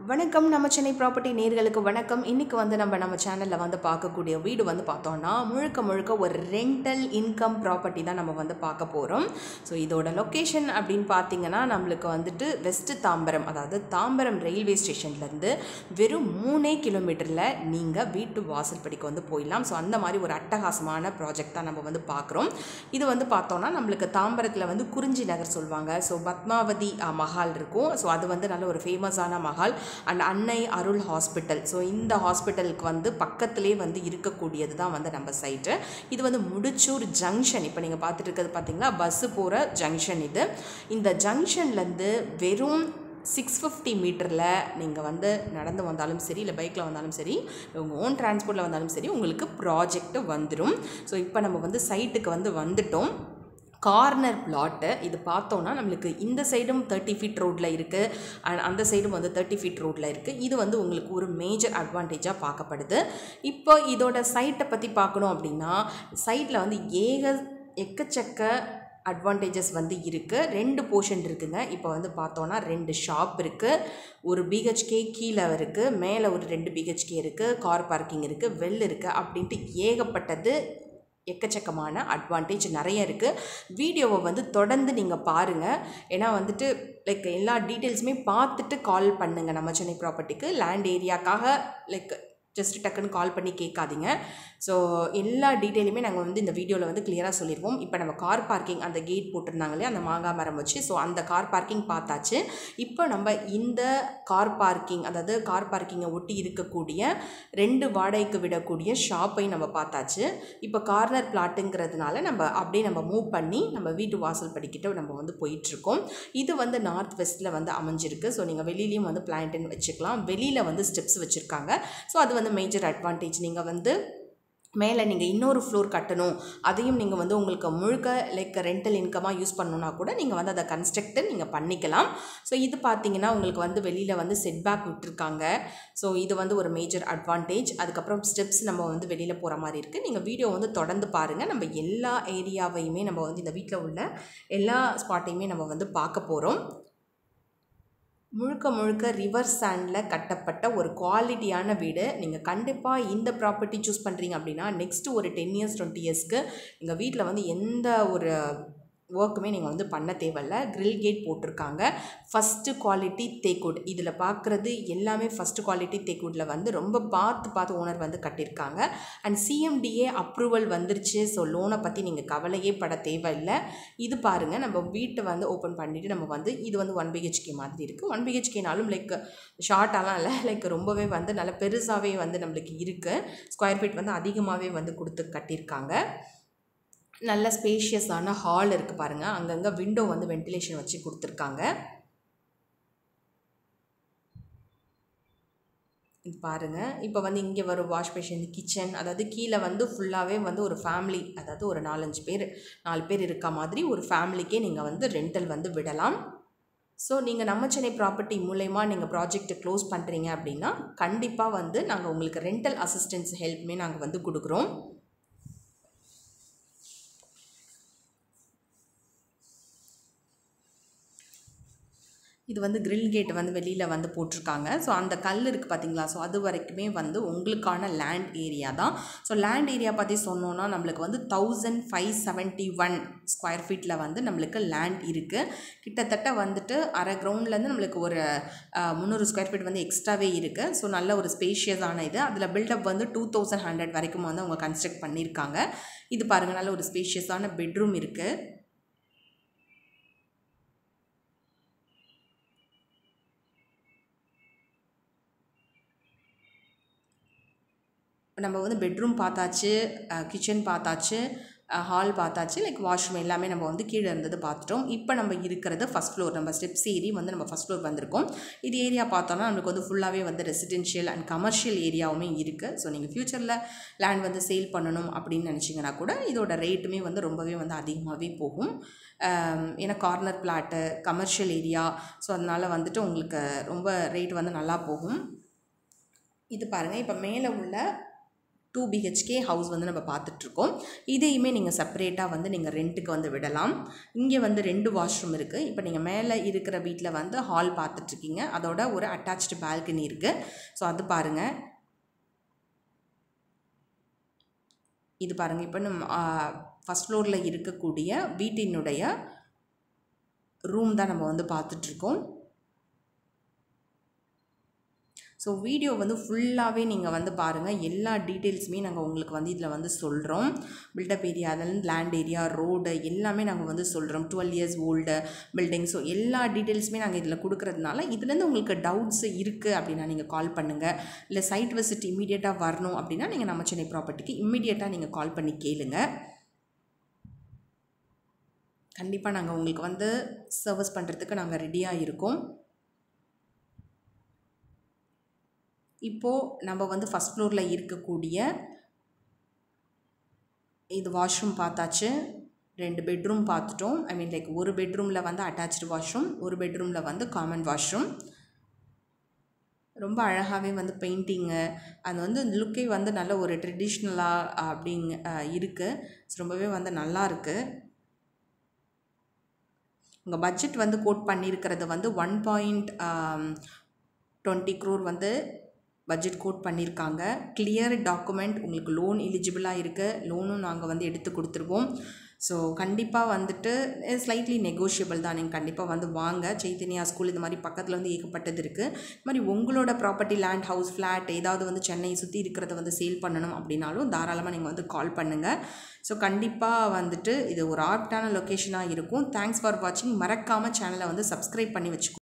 வணக்கம் நம்ம சென்னை ப்ராப்பர்ட்டி நேர்களுக்கு வணக்கம். இன்றைக்கி வந்து நம்ம சேனலில் வந்து பார்க்கக்கூடிய வீடு வந்து பார்த்தோன்னா முழுக்க ஒரு ரெண்டல் இன்கம் ப்ராப்பர்ட்டி தான் நம்ம வந்து பார்க்க போகிறோம். ஸோ இதோட லொக்கேஷன் அப்படின்னு பார்த்தீங்கன்னா நம்மளுக்கு வந்துட்டு வெஸ்ட் தாம்பரம், அதாவது தாம்பரம் ரயில்வே ஸ்டேஷன்லேருந்து வெறும் 3 கிலோமீட்டரில் நீங்கள் வீட்டு வாசல்படிக்கு வந்து போயிடலாம். ஸோ அந்த மாதிரி ஒரு அட்டகாசமான ப்ராஜெக்ட் தான் நம்ம வந்து பார்க்குறோம். இது வந்து பார்த்தோன்னா நம்மளுக்கு தாம்பரத்தில் வந்து குறிஞ்சி நகர் சொல்லுவாங்க. ஸோ பத்மாவதி மஹால் இருக்கும். ஸோ அது வந்து நல்ல ஒரு ஃபேமஸான மஹால். அண்ட் அன்னை அருள் ஹாஸ்பிட்டல், ஸோ இந்த ஹாஸ்பிட்டலுக்கு வந்து பக்கத்திலே வந்து இருக்கக்கூடியது தான் வந்து நம்ம சைட்டு. இது வந்து முடிச்சூர் ஜங்ஷன். இப்போ நீங்கள் பார்த்துட்டு இருக்கிறது பார்த்தீங்கன்னா பஸ்ஸு போகிற ஜங்ஷன். இந்த ஜங்ஷன்லேருந்து வெறும் 650 மீட்டரில் நீங்கள் வந்து நடந்து வந்தாலும் சரி, இல்லை பைக்கில் வந்தாலும் சரி, உங்கள் ஓன் டிரான்ஸ்போர்ட்டில் வந்தாலும் சரி, உங்களுக்கு ப்ராஜெக்ட் வந்துடும். ஸோ இப்போ நம்ம வந்து சைட்டுக்கு வந்து வந்துட்டோம். கார்னர் பிளாட்டு இது பார்த்தோன்னா நம்மளுக்கு இந்த சைடும் 30 ஃபீட் ரோட்டில் இருக்குது, அண்ட் அந்த சைடும் வந்து 30 ஃபீட் ரோட்டில் இருக்குது. இது வந்து உங்களுக்கு ஒரு மேஜர் அட்வான்டேஜாக பார்க்கப்படுது. இப்போ இதோட சைட்டை பற்றி பார்க்கணும் அப்படின்னா சைட்டில் வந்து எக்கச்சக்க அட்வான்டேஜஸ் வந்து இருக்குது. 2 போர்ஷன் இருக்குங்க. இப்போ வந்து பார்த்தோன்னா 2 ஷாப் இருக்குது, ஒரு பிஹெச்கே கீழே இருக்குது, மேலே ஒரு 2 பிஹெச்கே இருக்குது, கார் பார்க்கிங் இருக்குது, வெல் இருக்குது, அப்படின்ட்டு ஏகப்பட்டது எக்கச்சக்கமான அட்வான்டேஜ் நிறைய இருக்குது. வீடியோவை வந்து தொடர்ந்து நீங்கள் பாருங்கள். ஏன்னா வந்துட்டு லைக் எல்லா டீட்டெயில்ஸுமே பார்த்துட்டு கால் பண்ணுங்கள். நம்ம சென்னை ப்ராப்பர்ட்டிக்கு லேண்ட் ஏரியாக்காக லைக் ஜஸ்ட் டக்குன்னு கால் பண்ணி கேட்காதீங்க. ஸோ எல்லா டீட்டெயிலுமே நாங்கள் வந்து இந்த வீடியோவில் வந்து கிளியராக சொல்லிடுவோம். இப்போ நம்ம கார் பார்க்கிங் அந்த கேட் போட்டிருந்தாங்களே அந்த மாங்காய் மரம் வச்சு, ஸோ அந்த கார் பார்க்கிங் பார்த்தாச்சு. இப்போ நம்ம இந்த கார் பார்க்கிங், அதாவது கார் பார்க்கிங்கை ஒட்டி இருக்கக்கூடிய 2 வாடகைக்கு விடக்கூடிய ஷாப்பை நம்ம பார்த்தாச்சு. இப்போ கார்னர் பிளாட்டுங்கிறதுனால நம்ம மூவ் பண்ணி நம்ம வீட்டு வாசல் படிக்கிட்ட நம்ம வந்து போயிட்டுருக்கோம். இது வந்து நார்த் வெஸ்ட்டில் வந்து அமைஞ்சிருக்கு. ஸோ நீங்கள் வெளியிலையும் வந்து பிளான்டன் வச்சுக்கலாம், வெளியில் வந்து ஸ்டெப்ஸ் வச்சுருக்காங்க. ஸோ அது வந்து மேஜர் அட்வான்டேஜ். நீங்கள் வந்து மேலே நீங்கள் இன்னொரு ஃப்ளோர் கட்டணும், அதையும் நீங்கள் வந்து உங்களுக்கு முழுக்க லைக் ரெண்டல் இன்கமாக யூஸ் பண்ணணுன்னா கூட நீங்கள் வந்து அதை கன்ஸ்ட்ரக்ட் நீங்கள் பண்ணிக்கலாம். ஸோ இது பார்த்தீங்கன்னா உங்களுக்கு வந்து வெளியில் வந்து செட்பேக் விட்டுருக்காங்க. ஸோ இது வந்து ஒரு மேஜர் அட்வான்டேஜ். அதுக்கப்புறம் ஸ்டெப்ஸ் நம்ம வந்து வெளியில் போகிற மாதிரி இருக்குது. நீங்கள் வீடியோ வந்து தொடர்ந்து பாருங்கள். நம்ம எல்லா ஏரியாவையுமே நம்ம வந்து இந்த வீட்டில் உள்ள எல்லா ஸ்பாட்டையுமே நம்ம வந்து பார்க்க போகிறோம். முழுக்க ரிவர் சாண்டில் கட்டப்பட்ட ஒரு குவாலிட்டியான வீடு. நீங்கள் கண்டிப்பாக இந்த ப்ராப்பர்ட்டி சூஸ் பண்ணுறீங்க அப்படின்னா நெக்ஸ்ட்டு ஒரு 10 இயர்ஸ் 20 இயர்ஸ்க்கு எங்கள் வீட்டில் வந்து எந்த ஒரு ஒர்க்குமே நீங்கள் வந்து பண்ண தேவையில்லை. கிரில் கேட் போட்டிருக்காங்க. ஃபஸ்ட்டு குவாலிட்டி தேக்குட். இதில் பார்க்குறது எல்லாமே ஃபஸ்ட்டு குவாலிட்டி தேக்குட்டில் வந்து ரொம்ப பார்த்து ஓனர் வந்து கட்டியிருக்காங்க. அண்ட் சிஎம்டிஏ அப்ரூவல் வந்துருச்சு. ஸோ லோனை பற்றி நீங்கள் கவலையே பட தேவையில்லை. இது பாருங்கள், நம்ம வீட்டை வந்து ஓப்பன் பண்ணிவிட்டு நம்ம வந்து இது வந்து 1 பிஹெச்கே மாதிரி இருக்குது. 1 பிஹெச்கேனாலும் லைக் ஷார்ட்டாலாம் இல்லை, லைக் ரொம்பவே வந்து நல்ல பெருசாகவே வந்து நம்மளுக்கு இருக்குது. ஸ்கொயர் ஃபீட் வந்து அதிகமாகவே வந்து கொடுத்து கட்டியிருக்காங்க. நல்ல ஸ்பேஷியஸான ஹால் இருக்குது பாருங்கள். அங்கங்கே விண்டோ வந்து வென்டிலேஷன் வச்சு கொடுத்துருக்காங்க. இது பாருங்கள். இப்போ வந்து இங்கே வரும் வாஷ் பேஷன், கிச்சன், அதாவது கீழே வந்து ஃபுல்லாகவே வந்து ஒரு ஃபேமிலி, அதாவது ஒரு 4 பேர் இருக்க மாதிரி ஒரு ஃபேமிலிக்கே நீங்கள் வந்து ரெண்டல் வந்து விடலாம். ஸோ நீங்கள் நம்ம சென்னை ப்ராப்பர்ட்டி மூலயமா நீங்கள் ப்ராஜெக்டை க்ளோஸ் பண்ணுறீங்க அப்படின்னா கண்டிப்பாக வந்து நாங்கள் உங்களுக்கு ரெண்டல் அசிஸ்டன்ஸ் ஹெல்ப்புமே நாங்கள் வந்து கொடுக்குறோம். இது வந்து கிரில் கேட் வந்து வெளியில் வந்து போட்டிருக்காங்க. ஸோ அந்த கல் இருக்குது பார்த்தீங்களா, ஸோ அது வரைக்குமே வந்து உங்களுக்கான லேண்ட் ஏரியா தான். ஸோ லேண்ட் ஏரியா பற்றி சொன்னோன்னா நம்மளுக்கு வந்து 1571 ஸ்கொயர் ஃபீட்டில் வந்து நம்மளுக்கு லேண்ட் இருக்குது. கிட்டத்தட்ட வந்துட்டு அரை கிரவுண்ட்லேருந்து நம்மளுக்கு ஒரு 300 ஸ்கொயர் ஃபீட் வந்து எக்ஸ்ட்ராவே இருக்குது. ஸோ நல்ல ஒரு ஸ்பேஷியஸான இது. அதில் பில்டப் வந்து 2100 வரைக்கும் வந்து அவங்க கன்ஸ்ட்ரக்ட் பண்ணியிருக்காங்க. இது பாருங்கள், நல்ல ஒரு ஸ்பேஷியஸான பெட்ரூம் இருக்குது. நம்ம வந்து பெட்ரூம் பார்த்தாச்சு, கிச்சன் பார்த்தாச்சு, ஹால் பார்த்தாச்சு, லைக் வாஷ்ரூம் எல்லாமே நம்ம வந்து கீழே இருந்தது பார்த்துட்டோம். இப்போ நம்ம இருக்கிறது ஃபஸ்ட் ஃப்ளோர். நம்ம ஸ்டெப்ஸ் ஏறி வந்து நம்ம ஃபஸ்ட் ஃப்ளோர் வந்திருக்கோம். இது ஏரியா பார்த்தோன்னா நம்மளுக்கு வந்து ஃபுல்லாகவே வந்து ரெசிடென்ஷியல் அண்ட் கமர்ஷியல் ஏரியாவுமே இருக்குது. ஸோ நீங்கள் ஃப்யூச்சரில் லேண்ட் வந்து சேல் பண்ணணும் அப்படின்னு நினச்சிங்கன்னா கூட இதோட ரேட்டுமே வந்து ரொம்பவே வந்து அதிகமாகவே போகும். ஏன்னா corner flat, commercial area, so அதனால் வந்துட்டு உங்களுக்கு ரொம்ப ரேட் வந்து நல்லா போகும். இது பாருங்கள், இப்போ மேலே உள்ள 2 BHK ஹவுஸ் வந்து நம்ம பார்த்துட்ருக்கோம். இதையுமே நீங்கள் செப்பரேட்டாக வந்து நீங்கள் ரெண்ட்டுக்கு வந்து விடலாம். இங்கே வந்து 2 வாஷ்ரூம் இருக்குது. இப்போ நீங்கள் மேலே இருக்கிற வீட்டில் வந்து ஹால் பார்த்துட்ருக்கீங்க. அதோட ஒரு அட்டாச்டு பால்கனி இருக்குது. ஸோ அது பாருங்கள். இது பாருங்கள். இப்போ நம்ம ஃபஸ்ட் ஃப்ளோரில் இருக்கக்கூடிய வீட்டினுடைய ரூம் தான் நம்ம வந்து பார்த்துட்ருக்கோம். ஸோ வீடியோ வந்து ஃபுல்லாகவே நீங்கள் வந்து பாருங்கள். எல்லா டீட்டெயில்ஸுமே நாங்கள் உங்களுக்கு வந்து இதில் வந்து சொல்கிறோம். பில்டப் ஏரியா, அதுலேருந்து லேண்ட் ஏரியா, ரோடு எல்லாமே நாங்கள் வந்து சொல்கிறோம். 12 years ஓல்டு பில்டிங். ஸோ எல்லா டீட்டெயில்ஸுமே நாங்கள் இதில் கொடுக்குறதுனால இதுலேருந்து உங்களுக்கு டவுட்ஸ் இருக்குது அப்படின்னா நீங்கள் கால் பண்ணுங்கள். இல்லை சைட் விசிட் இமீடியட்டாக வரணும் அப்படின்னா நீங்கள் நம்ம சென்னை ப்ராப்பர்ட்டிக்கு இம்மீடியட்டாக நீங்கள் கால் பண்ணி கேளுங்க. கண்டிப்பாக நாங்கள் உங்களுக்கு வந்து சர்வீஸ் பண்ணுறதுக்கு நாங்கள் ரெடியாக இருக்கோம். இப்போது நம்ம வந்து ஃபஸ்ட் ஃப்ளோரில் இருக்கக்கூடிய இது வாஷ்ரூம் பார்த்தாச்சு. 2 பெட்ரூம் பார்த்துட்டோம். ஐ மீன் லைக் ஒரு பெட்ரூமில் வந்து அட்டாச்டு வாஷ்ரூம், ஒரு பெட்ரூமில் வந்து காமன் வாஷ்ரூம். ரொம்ப அழகாகவே வந்து பெயிண்டிங்கு அது வந்து லுக்கே வந்து நல்ல ஒரு ட்ரெடிஷ்னலாக அப்படிங்க இருக்குது. ரொம்பவே வந்து நல்லா இருக்குது. உங்கள் பட்ஜெட் வந்து கோட் பண்ணியிருக்கிறது வந்து 1.20 crore வந்து பட்ஜெட் கோட் பண்ணியிருக்காங்க. கிளியர் டாக்குமெண்ட், உங்களுக்கு லோன் எலிஜிபிளாக இருக்குது. லோனும் நாங்கள் வந்து எடுத்து கொடுத்துருவோம். ஸோ கண்டிப்பாக வந்துட்டு ஸ்லைட்லி நெகோஷியபிள் தான். நீங்கள் கண்டிப்பாக வந்து வாங்க. சைத்தன்யா ஸ்கூல் இது மாதிரி பக்கத்தில் வந்து ஏகப்பட்டது இருக்குது. இது மாதிரி உங்களோட ப்ராப்பர்ட்டி, லேண்ட், ஹவுஸ், ஃப்ளாட் ஏதாவது வந்து சென்னை சுற்றி இருக்கிறத வந்து சேல் பண்ணணும் அப்படின்னாலும் தாராளமாக நீங்கள் வந்து கால் பண்ணுங்கள். ஸோ கண்டிப்பாக வந்துட்டு இது ஒரு ஆப்டான லொக்கேஷனாக இருக்கும். தேங்க்ஸ் ஃபார் வாட்சிங். மறக்காமல் சேனலை வந்து சப்ஸ்கிரைப் பண்ணி வச்சுக்கோங்க.